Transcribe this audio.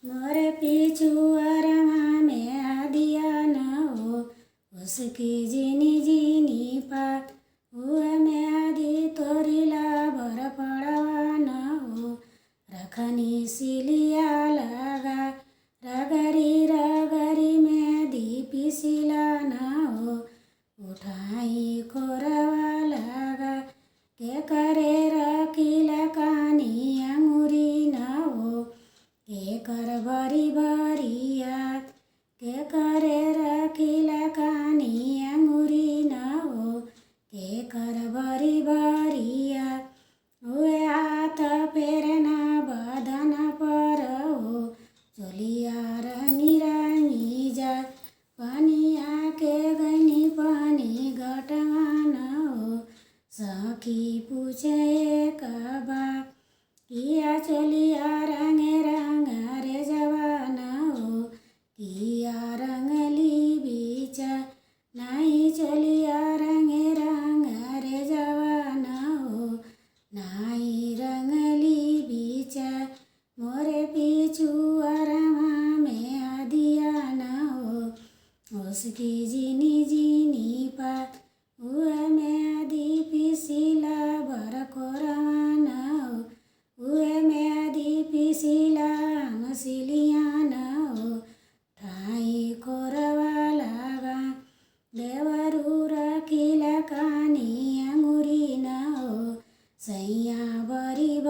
मोरे पिछुआरमा में आदिया न हो, उसकी जीनी जीनी पात हुआ में आदि तोरिला भर पड़वा न हो। रखनी सिलिया लगा रगरी में दीपी सिला न हो। उठाई खोरवा लगा के करे रखिला कानी अंगुरी न हो। के कर बरी बरियात के करे रखिला कानी अंगुरी न हो। के कर बरी बरियात हुए हाथ पेरना बदन पर हो। चोलिया रंगी रंगी जात पनिया के गनी पानी घटवा न हो। सखी पूछे कबा किया चोलिया रंगे रंग रे जवान हो। किया रंगली बीचा नहीं चोलिया रंगे रंग रे जवान हो। नहीं रंगली बीचा मोरे पिछुआरमा में आदिया न हो। उसकी जीनी जीनी पात हुआ में आदि पिसिला भर कोरवा न हो। हुए में आदि पिसिला मसिलिया न हो। ठाई कोरवा लगा देवरू रखिला कानी अंगुरी न हो। सैया बरी